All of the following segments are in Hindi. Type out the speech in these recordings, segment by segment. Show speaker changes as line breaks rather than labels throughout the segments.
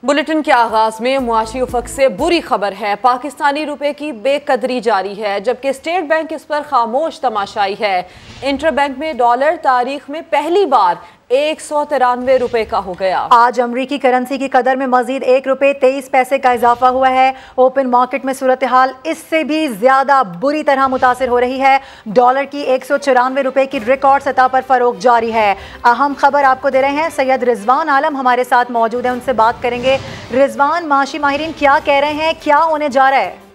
बुलेटिन के आगाज में मुआशी उफक से बुरी खबर है। पाकिस्तानी रुपए की बेकदरी जारी है, जबकि स्टेट बैंक इस पर खामोश तमाशाई है। इंटरबैंक में डॉलर तारीख में पहली बार 193 रुपए का हो गया।
आज अमरीकी करेंसी की कदर में मजीद 1 रुपए 23 पैसे का इजाफा हुआ है। ओपन मार्केट में सूरत हाल इससे भी ज्यादा बुरी तरह मुतासिर हो रही है। डॉलर की 194 रुपए की रिकॉर्ड सतह पर फरोख्त जारी है। अहम खबर आपको दे रहे हैं, सैयद रिजवान आलम हमारे साथ मौजूद है, उनसे बात करेंगे। रिजवान, माशी माहिरीन क्या कह रहे हैं, क्या होने जा रहा है?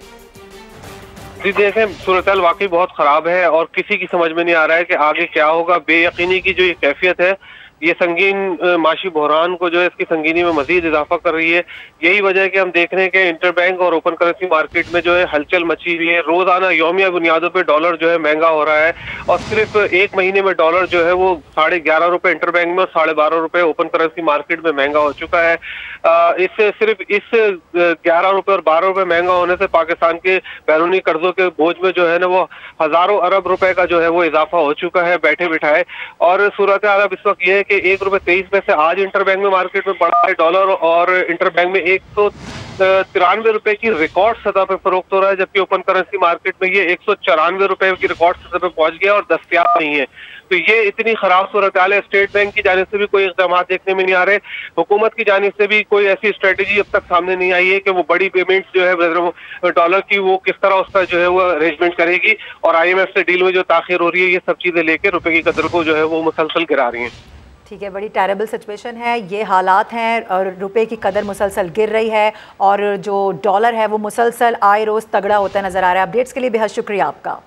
जी देखें, सूरत हाल वाकई बहुत खराब है और किसी की समझ में नहीं आ रहा है कि आगे क्या होगा। बेयकीनी की जो ये कैफियत है, ये संगीन माशी बहरान को जो है इसकी संगीनी में मजीद इजाफा कर रही है। यही वजह है कि हम देख रहे हैं कि इंटरबैंक और ओपन करेंसी मार्केट में जो है हलचल मची हुई है। रोजाना यौमिया बुनियादों पे डॉलर जो है महंगा हो रहा है और सिर्फ एक महीने में डॉलर जो है वो 11.5 रुपए इंटरबैंक में और 12.5 रुपए ओपन करेंसी मार्केट में महंगा हो चुका है। इससे सिर्फ इस 11 रुपए और 12 रुपए महंगा होने से पाकिस्तान के बैरूनी कर्जों के बोझ में जो है ना वो हजारों अरब रुपए का जो है वो इजाफा हो चुका है बैठे बिठाए। और सूरत हाल अब इस वक्त ये है कि 1 रुपए 23 पैसे आज इंटरबैंक में मार्केट में बढ़ा है डॉलर, और इंटरबैंक में 193 रुपए की रिकॉर्ड सतह पे फरोख्त हो रहा है, जबकि ओपन करेंसी मार्केट में ये 194 रुपए की रिकॉर्ड सतह पे पहुंच गया और दस्तयाब नहीं है। तो ये इतनी खराब सूरत हाल है। स्टेट बैंक की जानिब से भी कोई इक़दाम देखने में नहीं आ रहे, हुकूमत की जानिब से भी कोई ऐसी स्ट्रेटेजी अब तक सामने नहीं आई है कि वो बड़ी पेमेंट्स जो है डॉलर की वो किस तरह उसका जो है वो अरेंजमेंट करेगी, और IMF से डील में जो ताखिर हो रही है, ये सब चीजें लेकर रुपए की कदर को जो है वो मुसलसल गिरा रही हैं।
ठीक है, बड़ी टेरेबल सिचुएशन है, ये हालात हैं और रुपए की कदर मुसलसल गिर रही है और जो डॉलर है वो मुसलसल आए रोज़ तगड़ा होता नजर आ रहा है। अपडेट्स के लिए बेहद शुक्रिया आपका।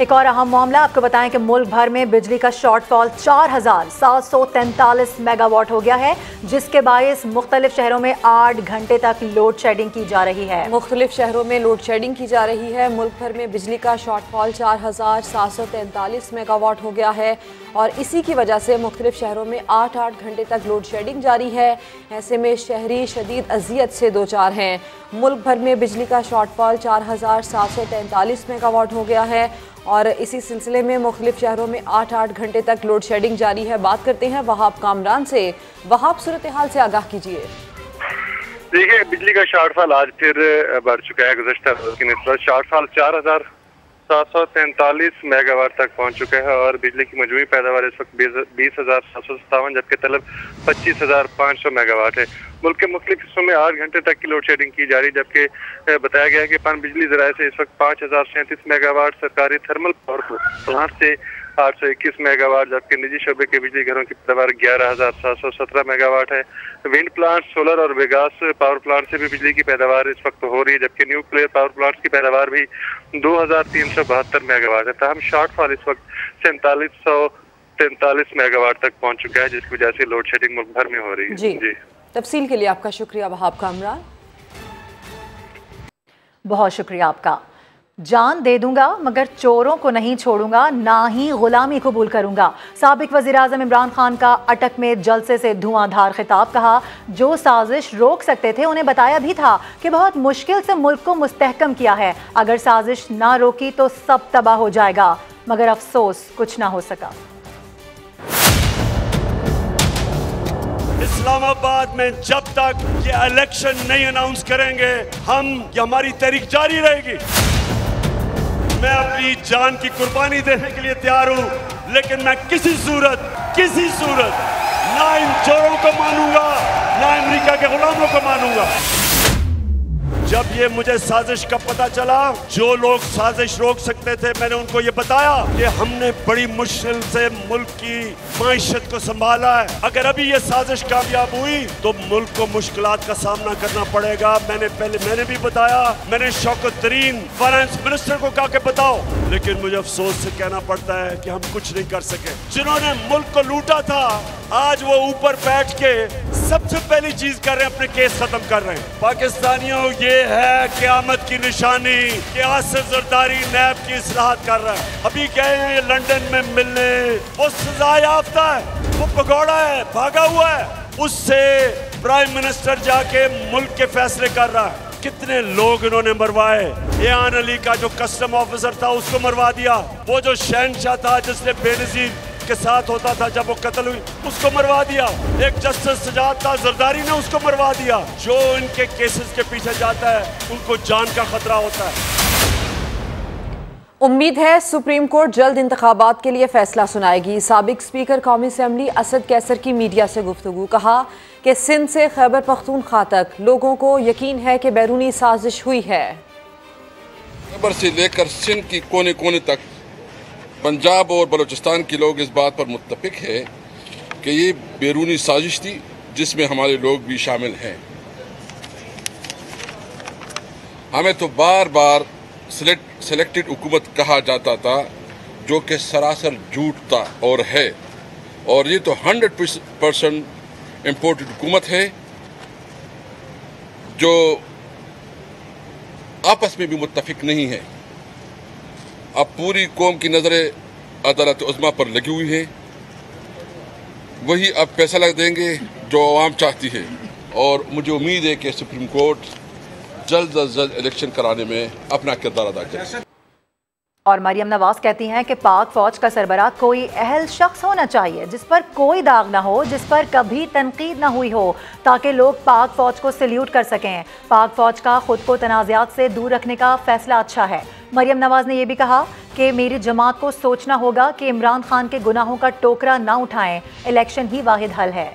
एक और अहम मामला आपको बताएं कि मुल्क भर में बिजली का शॉर्टफॉल 4743 मेगावाट हो गया है, जिसके बायस मुख्तलिफ शहरों में 8 घंटे तक लोड शेडिंग की जा रही है।
मुख्तलिफ शहरों में लोड शेडिंग की जा रही है। मुल्क भर में बिजली का शॉर्टफॉल 4743 मेगावाट हो गया है और इसी की वजह से मुख्तलिफ शहरों में 8 घंटे तक लोड शेडिंग जारी है। ऐसे में शहरी शदीद अजियत से दो चार हैं। मुल्क भर में बिजली का शॉर्टफॉल 4743 मेगावाट हो गया है और इसी सिलसिले में मुख्तलिफ शहरों में 8 घंटे तक लोड शेडिंग जारी है। बात करते हैं वहाब कामरान से। वहाब, सूरत हाल से आगाह कीजिए।
देखिए, बिजली का शॉर्टफॉल आज फिर बढ़ चुका है। गुज़श्ता रोज की निस्बत शॉर्टफॉल 4743 मेगावाट तक पहुंच चुका है और बिजली की मजमूई पैदावार इस वक्त 20,757, जबकि तलब 25,500 मेगावाट है। मुल्क के मुख्तलिफ हिस्सों में 8 घंटे तक की लोड शेडिंग की जा रही, जबकि बताया गया है कि पन बिजली ज़राए से इस वक्त 5037 मेगावाट, सरकारी थर्मल पावर प्लांट से 821 मेगावाट, जबकि निजी शोबे के बिजली घरों की पैदावार 11,717 मेगावाट है। विंड प्लांट, सोलर और बेगास पावर प्लांट से भी बिजली की पैदावार इस वक्त हो रही है, जबकि न्यूक्लियर पावर प्लांट की पैदावार भी 2372 मेगावाट है। तहम शॉर्टफॉल इस वक्त 4743 मेगावाट तक पहुंच चुका है, जिसकी वजह से लोड शेडिंग मुल्क भर में हो रही है। जी,
तफसील के लिए आपका शुक्रिया वहाब कामरान।
बहुत शुक्रिया आपका। जान दे दूंगा मगर चोरों को नहीं छोड़ूंगा, ना ही गुलामी कबूल करूंगा। साबिक वज़ीर-ए-आज़म इमरान खान का अटक में जलसे से धुआंधार खिताब। कहा, जो साजिश रोक सकते थे उन्हें बताया भी था कि बहुत मुश्किल से मुल्क को मुस्तहकम किया है, अगर साजिश ना रोकी तो सब तबाह हो जाएगा, मगर अफसोस कुछ ना हो सका।
इस्लामाबाद में जब तक ये इलेक्शन नहीं अनाउंस करेंगे हमारी तहरीक जारी रहेगी। मैं अपनी जान की कुर्बानी देने के लिए तैयार हूं, लेकिन मैं किसी सूरत ना इन चोरों को मानूंगा, ना अमेरिका के गुलामों को मानूंगा। जब ये मुझे साजिश का पता चला, जो लोग साजिश रोक सकते थे, मैंने उनको ये बताया कि हमने बड़ी मुश्किल से मुल्क की माइशत को संभाला है। अगर अभी ये साजिश कामयाब हुई तो मुल्क को मुश्किलात का सामना करना पड़ेगा। मैंने भी बताया, मैंने शौकत तरीन फाइनेंस मिनिस्टर को कहा कि बताओ, लेकिन मुझे अफसोस से कहना पड़ता है कि हम कुछ नहीं कर सके। जिन्होंने मुल्क को लूटा था, आज वो ऊपर बैठ के सबसे पहली चीज कर रहे हैं, अपने केस खत्म कर रहे हैं। पाकिस्तानियों, ये है क़यामत की निशानी कि आसिफ जरदारी नैब की इस्लाहत कर रहा है। अभी गए हैं लंदन में मिलने, वो सजा याफ्ता है, वो भगौड़ा है, भागा हुआ है, उससे प्राइम मिनिस्टर जाके मुल्क के फैसले कर रहा है। कितने लोग इन्होंने मरवाए। एयान अली का जो कस्टम ऑफिसर था उसको मरवा दिया। वो जो शहनशाह था जिसने बेनजीर के साथ होता था जब वो कत्ल हुई, उसको मरवा दिया। एक जस्टिस सजाद जरदारी ने उसको मरवा दिया। जो इनके केसेस के पीछे जाता है उनको जान का खतरा होता है।
उम्मीद है सुप्रीम कोर्ट जल्द इंतखाबात के लिए फैसला सुनाएगी। साबिक स्पीकर कौमी असम्बली असद कैसर की मीडिया से गुफ्तगू, कहा कि सिंध से खैबर पख्तूनख्वा तक लोगों को यकीन है कि बैरूनी साजिश हुई है।
खैबर से लेकर सिंध की कोने कोने तक पंजाब और बलूचिस्तान के लोग इस बात पर मुत्तफिक है कि ये बैरूनी साजिश थी जिसमें हमारे लोग भी शामिल हैं। हमें तो बार बार सिलेक्टेड हुकूमत कहा जाता था, जो कि सरासर झूठ था और है, और ये तो 100% इम्पोर्टेड हुकूमत है जो आपस में भी मुत्तफिक नहीं है। अब पूरी कौम की नज़रें अदालत उज़्मा पर लगी हुई है, वही अब फैसला देंगे जो आवाम चाहती है, और मुझे उम्मीद है कि सुप्रीम कोर्ट जल्द अज जल्द इलेक्शन कराने में अपना किरदार अदा करें।
और मरियम नवाज कहती हैं कि पाक फौज का सरबराह कोई अहल शख्स होना चाहिए जिस पर कोई दाग ना हो, जिस पर कभी तनकीद ना हुई हो, ताकि लोग पाक फौज को सल्यूट कर सकें। पाक फौज का खुद को तनाज़ात से दूर रखने का फैसला अच्छा है। मरियम नवाज ने यह भी कहा कि मेरी जमात को सोचना होगा कि इमरान खान के गुनाहों का टोकरा ना उठाएं, इलेक्शन ही वाहिद हल है।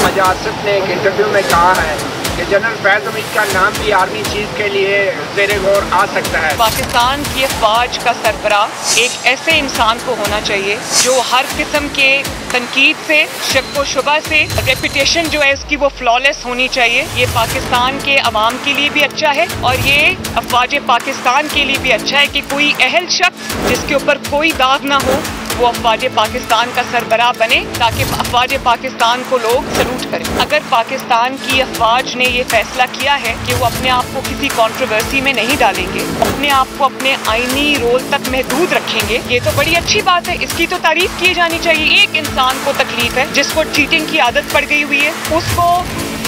मजासत ने एक इंटरव्यू में कहा है कि जनरल फैज़ हमीद का नाम भी आर्मी चीफ के लिए ज़ेरे गौर आ सकता है।
पाकिस्तान की फौज का सरबराह एक ऐसे इंसान को होना चाहिए जो हर किस्म के तनकीद से, शक व शुबा से, रेपुटेशन जो है उसकी वो फ्लॉलेस होनी चाहिए। ये पाकिस्तान के अवाम के लिए भी अच्छा है और ये अफवाज पाकिस्तान के लिए भी अच्छा है कि कोई अहल शख्स जिसके ऊपर कोई दाग ना हो वो अफवाज पाकिस्तान का सरबराह बने, ताकि अफवाज पाकिस्तान को लोग सलूट करें। अगर पाकिस्तान की अफवाज ने ये फैसला किया है कि वो अपने आप को किसी कंट्रोवर्सी में नहीं डालेंगे, अपने आप को अपने आईनी रोल तक महदूद रखेंगे, ये तो बड़ी अच्छी बात है, इसकी तो तारीफ की जानी चाहिए। एक इंसान को तकलीफ है जिसको चीटिंग की आदत पड़ गई हुई है, उसको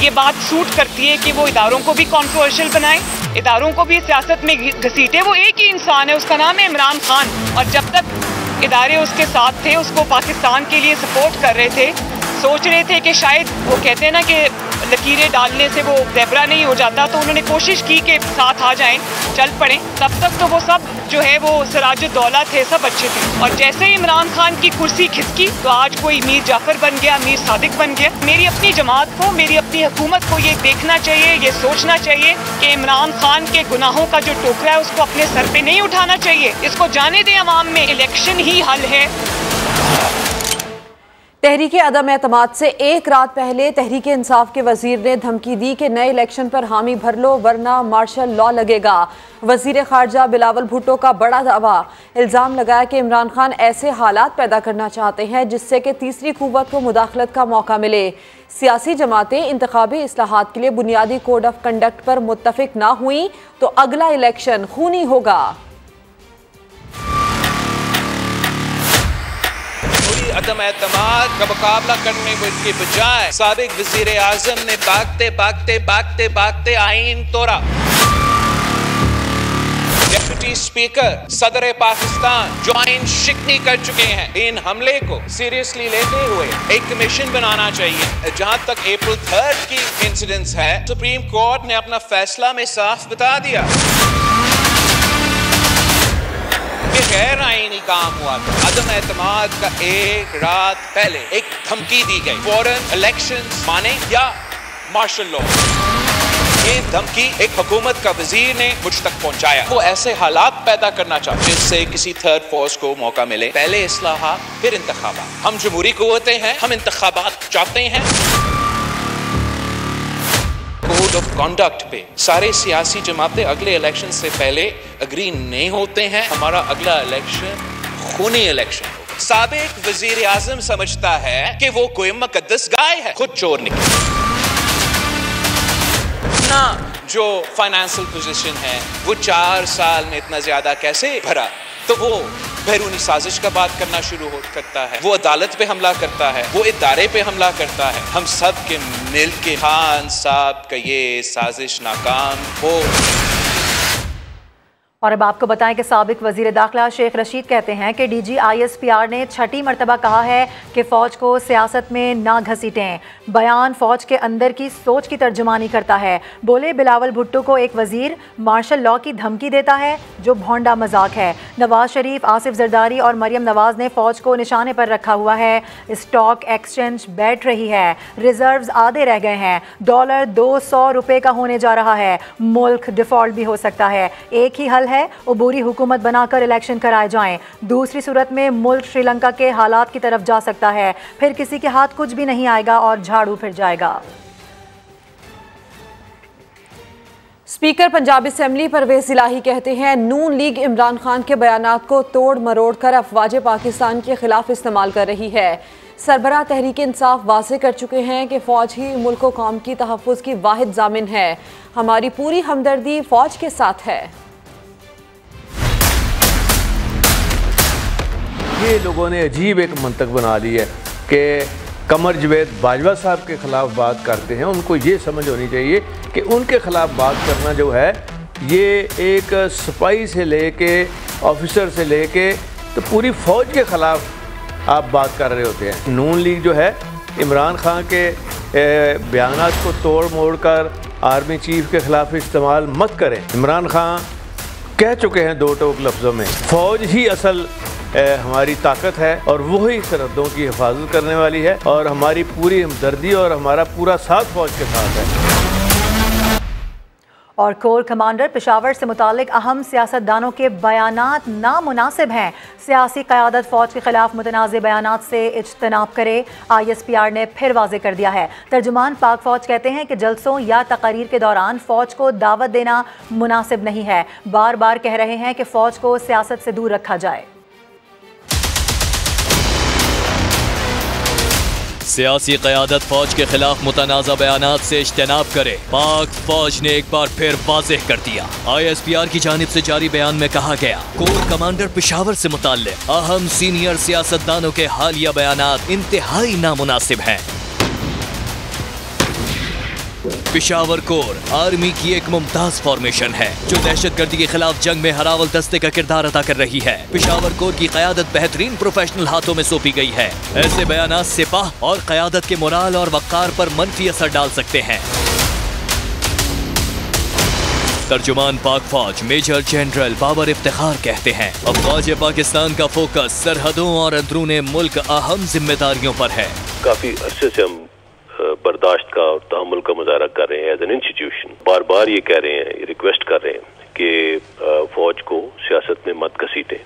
ये बात सूट करती है कि वो इदारों को भी कंट्रोवर्शियल बनाए, इदारों को भी सियासत में घसीटे। वो एक ही इंसान है, उसका नाम है इमरान खान, और जब तक इदारे उसके साथ थे, उसको पाकिस्तान के लिए सपोर्ट कर रहे थे, सोच रहे थे कि शायद वो कहते हैं ना कि लकीरें डालने से वो ज़ेब्रा नहीं हो जाता, तो उन्होंने कोशिश की कि साथ आ जाएं, चल पड़ें। तब तक तो वो सब जो है वो सिराजुद्दौला थे, सब अच्छे थे। और जैसे ही इमरान खान की कुर्सी खिसकी तो आज कोई मीर जाफर बन गया, मीर सादिक बन गया। मेरी अपनी जमात को, मेरी अपनी हुकूमत को ये देखना चाहिए, ये सोचना चाहिए कि इमरान खान के गुनाहों का जो टोकरा है उसको अपने सर पे नहीं उठाना चाहिए। इसको जाने दें अवाम में, इलेक्शन ही हल है।
तहरीक अदम एतमाद से एक रात पहले तहरीक इंसाफ के वजीर ने धमकी दी कि नए इलेक्शन पर हामी भर लो वरना मार्शल लॉ लगेगा। वजीर खारजा बिलावल भुट्टो का बड़ा दावा, इल्ज़ाम लगाया कि इमरान खान ऐसे हालात पैदा करना चाहते हैं जिससे कि तीसरी कुव्वत को मुदाखलत का मौका मिले। सियासी जमातें इंतखाबी इस्लाहात के लिए बुनियादी कोड ऑफ कंडक्ट पर मुत्तफिक ना हुई तो अगला इलेक्शन खूनी होगा।
अदम एतमाद का मुकाबला करने के बजाय साबिक वजीर आजम ने भागते भागते भागते भागते आईन तोड़ा। डिप्टी स्पीकर सदर पाकिस्तान जो आईन शिकनी कर चुके हैं, इन हमले को सीरियसली लेते हुए एक कमीशन बनाना चाहिए। जहां तक अप्रैल 3 की इंसिडेंट्स है, सुप्रीम कोर्ट ने अपना फैसला में साफ बता दिया गैर आईनी काम हुआ था। अदम एतमाद का एक रात पहले एक धमकी दी गई, फौरन इलेक्शंस माने या मार्शल लॉ। ये धमकी एक हुकूमत का वजीर ने मुझ तक पहुंचाया। वो ऐसे हालात पैदा करना चाहते जिससे किसी थर्ड फोर्स को मौका मिले। पहले इस्लाहात फिर इंतखाबात। हम जमहूरी कुव्वतें हैं, हम इंतखाबात चाहते हैं। कोड ऑफ कंडक्ट पे सारे सियासी जमातें अगले इलेक्शन से पहले अग्री नहीं होते हैं। हमारा अगला इलेक्शन खूनी इलेक्शन होगा। साबिक वजीर आजम समझता है कि वो कोई मुकद्दस गाय है, खुद चोर निकले ना। जो फाइनेंशियल पोजीशन है वो 4 साल में इतना ज्यादा कैसे भरा, तो वो बैरूनी साजिश का बात करना शुरू करता है, वो अदालत पे हमला करता है, वो इदारे पे हमला करता है। हम सब के मिल के खान साहब का ये साजिश नाकाम हो।
और अब आपको बताएं कि साबिक वजीर दाखिला शेख रशीद कहते हैं कि DG ISPR ने छठी मरतबा कहा है कि फ़ौज को सियासत में ना घसीटें। बयान फ़ौज के अंदर की सोच की तर्जुमानी करता है। बोले बिलावल भुट्टो को एक वजीर मार्शल लॉ की धमकी देता है जो भोंडा मजाक है। नवाज शरीफ, आसिफ जरदारी और मरियम नवाज ने फ़ौज को निशाने पर रखा हुआ है। स्टॉक एक्सचेंज बैठ रही है, रिजर्व्स आधे रह गए हैं, डॉलर 200 रुपये का होने जा रहा है, मुल्क डिफ़ॉल्ट भी हो सकता है। एक ही हल है, उबूरी हुकूमत बनाकर इलेक्शन कराए जाएं। दूसरी सूरत में मुल्क श्रीलंका के हालात की तरफ जा सकता है, फिर किसी के हाथ कुछ भी नहीं आएगा और झाड़ू फिर जाएगा।
स्पीकर पंजाब असेंबली परवेज इलाही कहते हैं नून लीग इमरान खान के बयानात को तोड़ मरोड़ कर अफवाज पाकिस्तान के खिलाफ इस्तेमाल कर रही है। सरबराह तहरीक इंसाफ वाज़ेह कर चुके हैं कि फ़ौज ही मुल्क व कौम की तहफ़्फ़ुज़ की वाहिद ज़ामिन है। हमारी पूरी हमदर्दी फ़ौज के साथ है।
ये लोगों ने अजीब एक मंतक बना ली है कि कमर जवेद बाजवा साहब के ख़िलाफ़ बात करते हैं। उनको ये समझ होनी चाहिए कि उनके ख़िलाफ़ बात करना जो है ये एक सिपाही से लेके ऑफिसर से लेके तो पूरी फ़ौज के ख़िलाफ़ आप बात कर रहे होते हैं। नून लीग जो है इमरान खान के बयानात को तोड़ मोड़ कर आर्मी चीफ के ख़िलाफ़ इस्तेमाल मत करें। इमरान खान कह चुके हैं दो टोक लफ्ज़ों में फ़ौज ही असल हमारी ताकत है और वही सरहदों की हिफाजत करने वाली है और हमारी पूरी हमदर्दी और हमारा पूरा साथ फ़ौज के साथ है।
और कोर कमांडर पेशावर से मुतालिक अहम सियासतदानों के बयानात नामुनासिब हैं। सियासी क़यादत फ़ौज के खिलाफ मुतनाज़ बयानात से इज्तनाब करे, ISPR ने फिर वाज़ेह कर दिया है। तर्जुमान पाक फ़ौज कहते हैं कि जलसों या तकारीर के दौरान फ़ौज को दावत देना मुनासिब नहीं है। बार बार कह रहे हैं कि फ़ौज को सियासत से दूर रखा जाए।
सियासी क़यादत फौज के खिलाफ मुतनाज़ा बयानात से इज्तनाब करे। पाक फौज ने एक बार फिर वाज़ेह कर दिया। ISPR की जानिब से जारी बयान में कहा गया कोर कमांडर पेशावर से मुताल्लिक़ अहम सीनियर सियासतदानों के हालिया बयानात इंतहाई नामुनासिब हैं। पेशावर कोर आर्मी की एक मुमताज फॉर्मेशन है जो दहशतगर्दी के खिलाफ जंग में हरावल दस्ते का किरदार अदा कर रही है। पेशावर कोर की क़यादत बेहतरीन प्रोफेशनल हाथों में सौंपी गई है। ऐसे बयानात सिपाह और क़यादत के मोराल और वक़ार पर मनफी असर डाल सकते हैं। तर्जुमान पाक फौज मेजर जनरल बाबर इफ्तिखार कहते हैं अफवाज पाकिस्तान का फोकस सरहदों और अंदरूने मुल्क अहम जिम्मेदारियों पर है।
काफी अरसे से हम बर्दाश्त का और तहम्मुल का मुजाहरा कर रहे हैं एज एन इंस्टीट्यूशन। बार बार ये कह रहे हैं, ये रिक्वेस्ट कर रहे हैं कि फौज को सियासत में मत घसीटें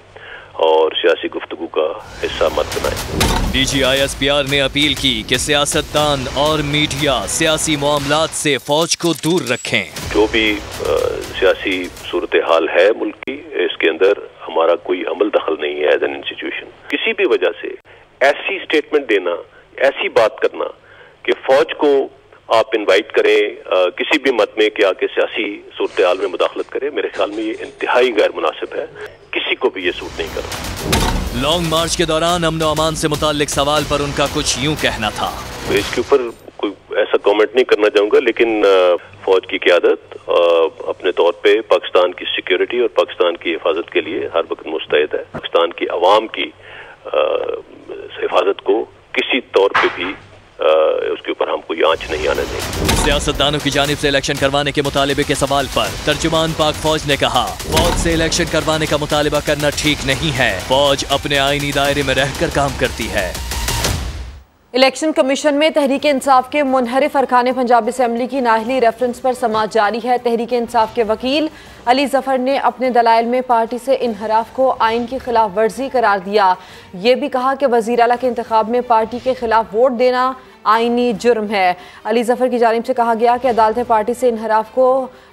और सियासी गुफ्तगू का हिस्सा मत बनाएं।
DG ISPR ने अपील की कि सियासतदान और मीडिया सियासी मामलात से फौज को दूर रखें।
जो भी सियासी सूरत हाल है मुल्क की, इसके अंदर हमारा कोई अमल दखल नहीं है एज एन इंस्टीट्यूशन। किसी भी वजह से ऐसी स्टेटमेंट देना, ऐसी बात करना कि फौज को आप इनवाइट करें किसी भी मत में कि आके सियासी सूरत हाल में मुदाखलत करें, मेरे ख्याल में ये इंतहाई गैर मुनासिब है। किसी को भी ये सूट नहीं करता।
लॉन्ग मार्च के दौरान अमन व अमान से मुताल्लिक सवाल पर उनका कुछ यूं कहना था।
इसके ऊपर कोई ऐसा कमेंट नहीं करना चाहूँगा, लेकिन फौज की क़यादत अपने तौर पे पाकिस्तान की सिक्योरिटी और पाकिस्तान की हिफाजत के लिए हर वक्त मुस्तैद है। पाकिस्तान की अवाम की हिफाजत को किसी तौर पे भी उसके ऊपर हम कोई आंच नहीं आने देंगे।
सियासतदानों की जानिब से इलेक्शन करवाने के मुतालिबे के सवाल पर तर्जुमान पाक फौज ने कहा फौज से इलेक्शन करवाने का मुतालिबा करना ठीक नहीं है। फौज अपने आईनी दायरे में रहकर काम करती है।
इलेक्शन कमीशन में तहरीक इंसाफ के मुनहरिफ अरकान पंजाब असेंबली की नाअहली रेफरेंस पर समाअत जारी है। तहरीक इंसाफ के वकील अली जफर ने अपने दलाइल में पार्टी से इनहराफ को आइन की खिलाफ वर्जी करार दिया। ये भी कहा कि वज़ीर आला के इंतखाब में पार्टी के खिलाफ वोट देना आइनी जुर्म है। अली जफर की जानिब से कहा गया कि अदालतें पार्टी से इनहराफ को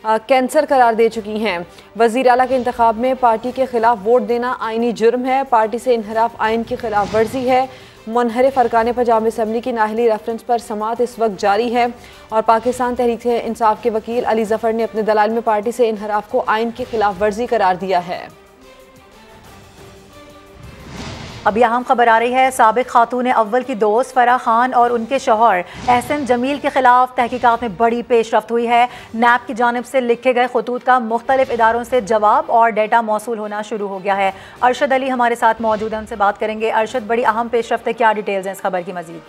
कैंसर करार दे चुकी हैं। वज़ीर आला के इंतखाब में पार्टी के खिलाफ वोट देना आइनी जुर्म है। पार्टी से इनहराफ आइन की खिलाफ वर्जी है। मुनहरिफ अरकान पंजाब असेंबली की नाअहली रेफरेंस पर समाअत इस वक्त जारी है और पाकिस्तान तहरीक इंसाफ के वकील अली जफर ने अपने दलाइल में पार्टी से इनहराफ को आइन की खिलाफ वर्जी करार दिया है।
अब यहाँ खबर आ रही है, साबिक खातून अव्वल की दोस्त फराह खान और उनके शौहर एहसन जमील के खिलाफ तहकीकात में बड़ी पेशरफ्त हुई है। नैब की जानिब से लिखे गए खतूत का मुख्तलिफ इदारों से जवाब और डेटा मौसूल होना शुरू हो गया है। अरशद अली हमारे साथ मौजूद हैं, उनसे बात करेंगे। अरशद, बड़ी अहम पेशरफ्त है, क्या डिटेल्स हैं इस खबर की मजीद?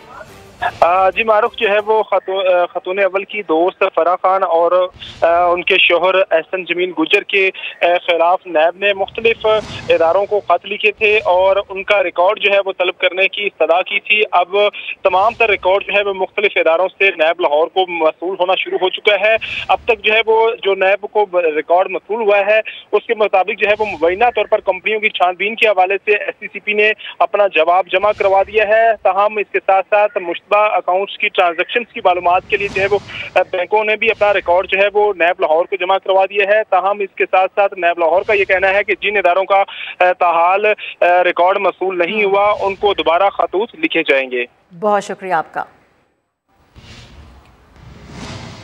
जी मारूफ जो है वो खातून अव्वल की दोस्त फराह खान और उनके शोहर एहसन जमील गुजर के खिलाफ नैब ने मुख्तलिफ इदारों को खत लिखे थे और उनका रिकॉर्ड जो है वो तलब करने की सदा की थी। अब तमाम तर रिकॉर्ड जो है वो मुख्तलिफ इदारों से नैब लाहौर को मसूल होना शुरू हो चुका है। अब तक जो है वो जो नैब को रिकॉर्ड मसूल हुआ है उसके मुताबिक जो है वो मुबैना तौर पर कंपनियों की छानबीन के हवाले से SCCP ने अपना जवाब जमा करवा दिया है। ताहम इसके साथ साथ अकाउंट्स की ट्रांजैक्शंस की मालूमात के लिए जो है वो बैंकों ने भी अपना रिकॉर्ड जो है वो नैब लाहौर को जमा करवा दिया है। ताहम इसके साथ साथ नैब लाहौर का ये कहना है कि जिन इदारों का ताहाल रिकॉर्ड मसूल नहीं हुआ उनको दोबारा खतूत लिखे जाएंगे।
बहुत शुक्रिया आपका।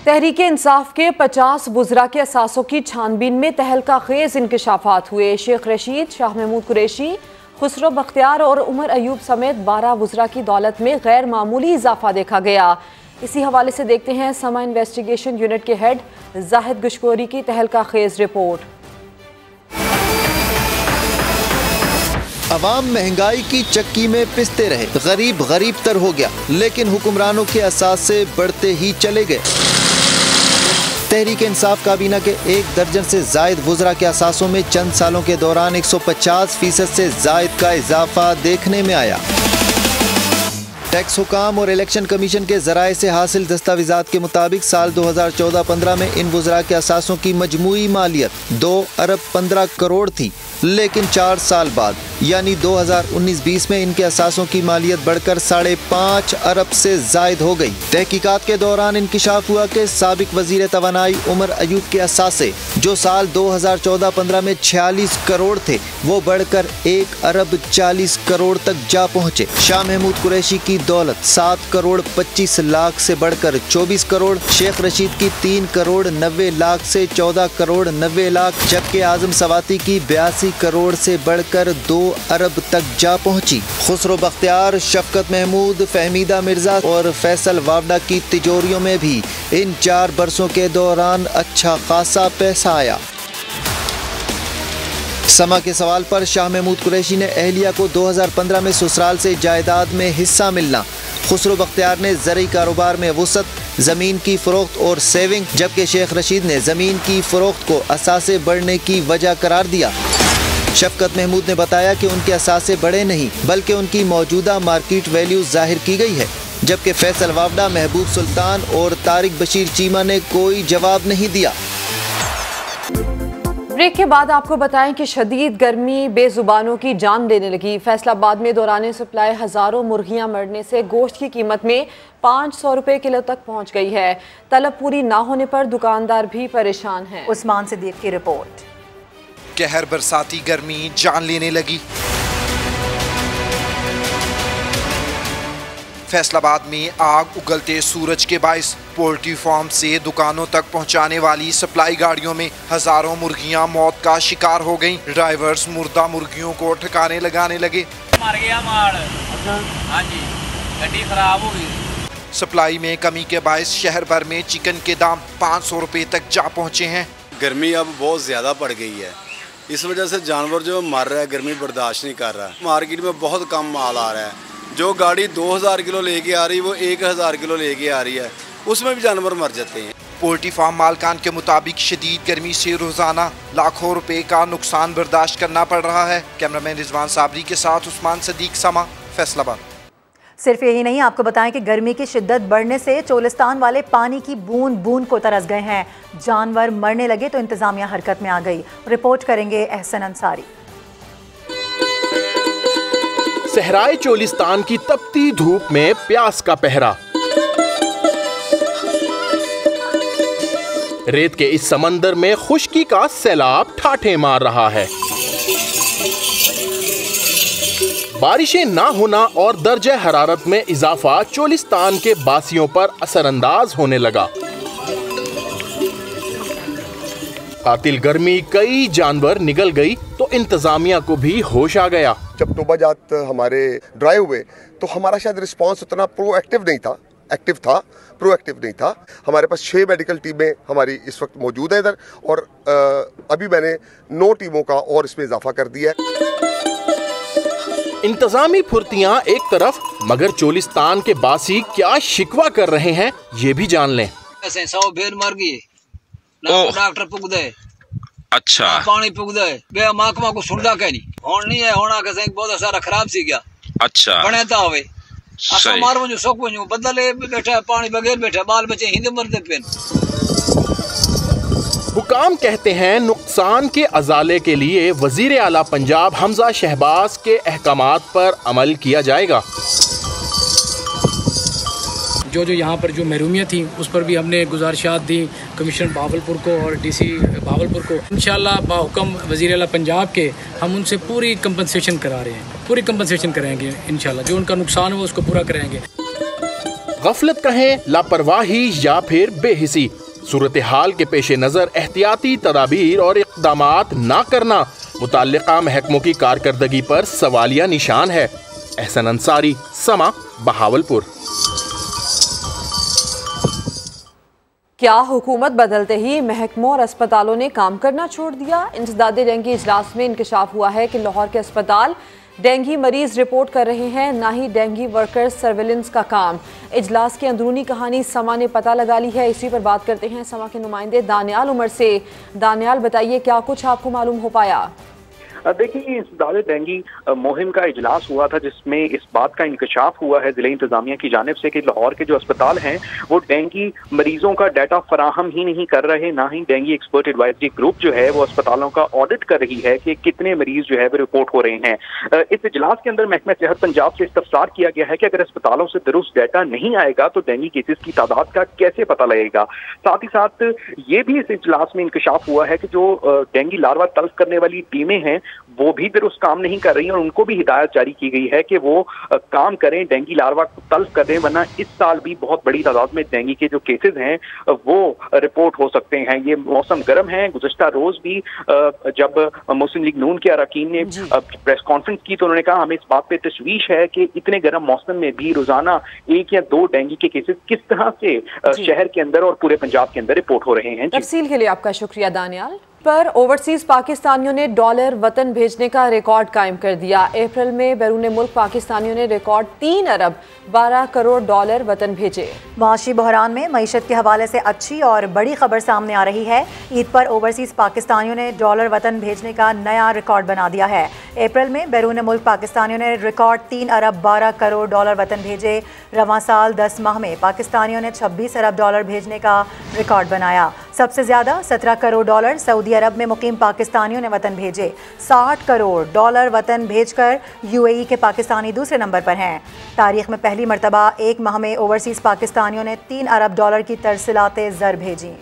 तहरीक इंसाफ के 50 वुज़रा के असासों की छानबीन में तहलका खेज इंकशाफात हुए। शेख रशीद, शाह महमूद कुरैशी, खुसरो बख्तियार और उमर अयूब समेत 12 वुज़रा की दौलत में गैर मामूली इजाफा देखा गया। इसी हवाले से देखते हैं समा इन्वेस्टिगेशन यूनिट के हेड जाहिद गुशकोरी की तहलका खेज रिपोर्ट।
अवाम महंगाई की चक्की में पिसते रहे, गरीब गरीब तर हो गया, लेकिन हुक्मरानों के असासे बढ़ते ही चले गए। तहरीक इंसाफ काबीना के 1 दर्जन से जायद वुज़रा के असासों में चंद सालों के दौरान 150% से जायद का इजाफा देखने में आया। टैक्स हुकाम और इलेक्शन कमीशन के जराए से हासिल दस्तावेजात के मुताबिक साल 2014-15 में इन वुज़रा के असासों की मजमूई मालियत 2 अरब 15 करोड़ थी, लेकिन 4 साल बाद यानी 2019-20 में इनके असासों की मालियत बढ़कर 5.5 अरब से जायद हो गई। तहकीकात के दौरान इंकिशाफ हुआ कि साबिक वजीर तवानाई उमर अयूब के असासे जो साल 2014-15 में 46 करोड़ थे वो बढ़कर 1 अरब 40 करोड़ तक जा पहुँचे। शाह महमूद कुरैशी की दौलत 7 करोड़ 25 लाख से बढ़कर 24 करोड़, शेख रशीद की 3 करोड़ 90 लाख से 14 करोड़ 90 लाख, जबकि आजम सवाती की 82 करोड़ से बढ़कर 2 अरब तक जा पहुंची। खुसरो बख्तियार, शफकत महमूद, फहमीदा मिर्जा और फैसल वावडा की तिजोरियों में भी इन 4 बरसों के दौरान अच्छा खासा पैसा आया। समा के सवाल पर शाह महमूद कुरैशी ने अहलिया को 2015 में ससुराल से जायदाद में हिस्सा मिलना, खुसरो बख्तियार ने ज़रूरी कारोबार में वुसअत, ज़मीन की फ़रोख्त और सेविंग, जबकि शेख रशीद ने ज़मीन की फ़रोख्त को असासे बढ़ने की वजह करार दिया। शफकत महमूद ने बताया कि उनके असासे बढ़े नहीं बल्कि उनकी मौजूदा मार्केट वैल्यू जाहिर की गई है, जबकि फैसल वावडा, महबूब सुल्तान और तारिक बशीर चीमा ने कोई जवाब नहीं दिया।
ब्रेक के बाद आपको बताएं कि शदीद गर्मी बेजुबानों की जान लेने लगी। फैसलाबाद में दौरान सप्लाई हजारों मुर्गियां मरने से गोश्त की कीमत में 500 रुपए किलो तक पहुंच गई है। तलब पूरी ना होने पर दुकानदार भी परेशान हैं।
उस्मान सिद्दीक की रिपोर्ट।
कहर बरसाती गर्मी जान लेने लगी। फैसलाबाद में आग उगलते सूरज के बाइस पोल्ट्री फार्म से दुकानों तक पहुंचाने वाली सप्लाई गाड़ियों में हजारों मुर्गियां मौत का शिकार हो गईं। ड्राइवर्स मुर्दा मुर्गियों को ठिकाने लगाने लगे।
मर गया माल। हाँ जी, गड्डी खराब हो गई।
सप्लाई में कमी के बाइस शहर भर में चिकन के दाम 500 रुपए तक जा पहुंचे हैं।
गर्मी अब बहुत ज्यादा बढ़ गई है, इस वजह से जानवर जो मर रहा है, गर्मी बर्दाश्त नहीं कर रहा है। मार्केट में बहुत कम माल आ रहा है। जो गाड़ी 2000 किलो लेके आ रही है वो 1000 किलो लेके आ रही है, उसमें भी जानवर मर जाते हैं।
पोल्ट्री फार्म मालकान के मुताबिक शदीद गर्मी से रोजाना लाखों रुपए का नुकसान बर्दाश्त करना पड़ रहा है। कैमरामैन रिजवान साबरी के साथ उस्मान सदीक, समा, फैसलाबाद।
सिर्फ यही नहीं, आपको बताएं कि गर्मी की शिद्दत बढ़ने से चोलिस्तान वाले पानी की बूंद बूंद को तरस गए हैं। जानवर मरने लगे तो इंतजामिया हरकत में आ गई। रिपोर्ट करेंगे एहसन अंसारी।
सहराए चोलिस्तान की तपती धूप में प्यास का पहरा। रेत के इस समंदर में खुश्की का सैलाब ठाठे मार रहा है। बारिशें ना होना और दर्जे हरारत में इजाफा चोलिस्तान के बासियों पर असरअंदाज होने लगा। कातिल गर्मी कई जानवर निगल गई तो इंतजामिया को भी होश आ गया।
जब तोबाजात हमारे ड्राइव हुए तो हमारा शायद रिस्पांस उतना प्रोएक्टिव नहीं था, एक्टिव था, प्रोएक्टिव नहीं था। हमारे पास 6 मेडिकल टीमें हमारी इस वक्त मौजूद है इधर, और अभी मैंने 9 टीमों का और इसमें इजाफा कर दिया है।
इंतजामी फुर्तियां एक तरफ, मगर चोलिस्तान के बासी क्या शिकवा कर रहे हैं ये भी जान लें।
100 भेड़ मर गई ना, डॉक्टर पुग दे, अच्छा पानी पुग दे, बे महकमा को सुनदा कह नहीं होन नहीं है, होना के बहुत सारा खराब सी गया, अच्छा बने ता होवे सही मारो जो सोक वणो बदले बैठा पानी बगैर बैठा, बाल बच्चे हिंद मरदे पेन।
हुकाम कहते हैं नुकसान के अजाले के लिए वजीर आला पंजाब हमजा शहबाज के अहकामात पर अमल किया जाएगा।
जो यहाँ पर जो महरूमियत थी उस पर भी हमने गुजारिशात दी कमिश्नर भावलपुर को और डीसी भावलपुर को। इंशाल्लाह बाहुकम वज़ीर आला पंजाब के हम उनसे पूरी कंपनसेशन करा रहे हैं, पूरी कंपनसेशन कराएंगे इंशाल्लाह, जो उनका नुकसान हो उसको पूरा कराएंगे।
गफलत कहें, लापरवाही या फिर बेहिसी, सूरत हाल के पेश नज़र एहतियाती तदाबीर और इक़दामात ना करना मुतल्लिका महकमों की कारकर्दगी पर सवालिया निशान है। एहसन अंसारी, समा, बहावलपुर।
क्या हुकूमत बदलते ही महकमों और अस्पतालों ने काम करना छोड़ दिया? इंसदादे डेंगू इजलास में इंकशाफ हुआ है कि लाहौर के अस्पताल डेंगू मरीज रिपोर्ट कर रहे हैं, ना ही डेंगू वर्कर्स सर्विलेंस का काम। इजलास की अंदरूनी कहानी समा ने पता लगा ली है, इसी पर बात करते हैं समा के नुमाइंदे दानियाल उमर से। दानियाल, बताइए क्या कुछ आपको मालूम हो पाया?
देखिए, इंसदादे डेंगू मुहिम का इजलास हुआ था जिसमें इस बात का इंकशाफ हुआ है जिले इंतजामिया की जानिब से कि लाहौर के जो अस्पताल हैं वो डेंगू मरीजों का डाटा फराहम ही नहीं कर रहे, ना ही डेंगू एक्सपर्ट एडवाइजरी ग्रुप जो है वो अस्पतालों का ऑडिट कर रही है कि कितने मरीज जो है वो रिपोर्ट हो रहे हैं। इस इजलास के अंदर महकमा सेहत पंजाब से इस्तफसार किया गया है कि अगर अस्पतालों से दुरुस्त डाटा नहीं आएगा तो डेंगू केसेस की तादाद का कैसे पता लगेगा। साथ ही साथ ये भी इस इजलास में इंकशाफ हुआ है कि जो डेंगू लार्वा तल्फ करने वाली टीमें हैं वो भी दुरुस्त काम नहीं कर रही हैं और उनको भी हिदायत जारी की गई है कि वो काम करें, डेंगू लार्वा को तल्फ कर दें, वरना इस साल भी बहुत बड़ी तादाद में डेंगू के जो केसेस हैं वो रिपोर्ट हो सकते हैं। ये मौसम गर्म है। गुज़श्ता रोज भी जब मुस्लिम लीग नून के अरकान ने प्रेस कॉन्फ्रेंस की तो उन्होंने कहा हमें इस बात पे तशवीश है कि इतने गर्म मौसम में भी रोजाना 1 या 2 डेंगू के केसेस किस तरह से शहर के अंदर और पूरे पंजाब के अंदर रिपोर्ट हो रहे हैं।
तफसील के लिए आपका शुक्रिया दानियाल। पर ओवरसीज पाकिस्तानियों ने डॉलर वतन भेजने का रिकॉर्ड कायम कर दिया। अप्रैल में बैरून मुल्क पाकिस्तानियों ने रिकॉर्ड 3 अरब 12 करोड़ डॉलर वतन भेजे।
माशी बहरान में मईशत के हवाले से अच्छी और बड़ी खबर सामने आ रही है। ईद पर ओवरसीज पाकिस्तानियों ने डॉलर वतन भेजने का नया रिकॉर्ड बना दिया है। अप्रैल में बैरून मुल्क पाकिस्तानियों ने रिकॉर्ड 3 अरब 12 करोड़ डॉलर वतन भेजे। रवां साल 10 माह में पाकिस्तानियों ने 26 अरब डॉलर भेजने का रिकॉर्ड बनाया। सबसे ज़्यादा 17 करोड़ डॉलर सऊदी अरब में मुकीम पाकिस्तानियों ने वतन भेजे। 60 करोड़ डॉलर वतन भेजकर यूएई के पाकिस्तानी दूसरे नंबर पर हैं। तारीख में पहली मरतबा 1 माह में ओवरसीज़ पाकिस्तानियों ने 3 अरब डॉलर की तरसीलाते ज़र भेजी।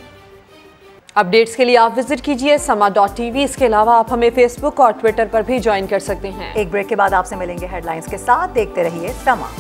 अपडेट्स के लिए आप विजिट कीजिए sama.tv। इसके अलावा आप हमें फेसबुक और ट्विटर पर भी ज्वाइन कर सकते हैं।
एक ब्रेक के बाद आपसे मिलेंगे हेडलाइंस के साथ। देखते रहिए समा।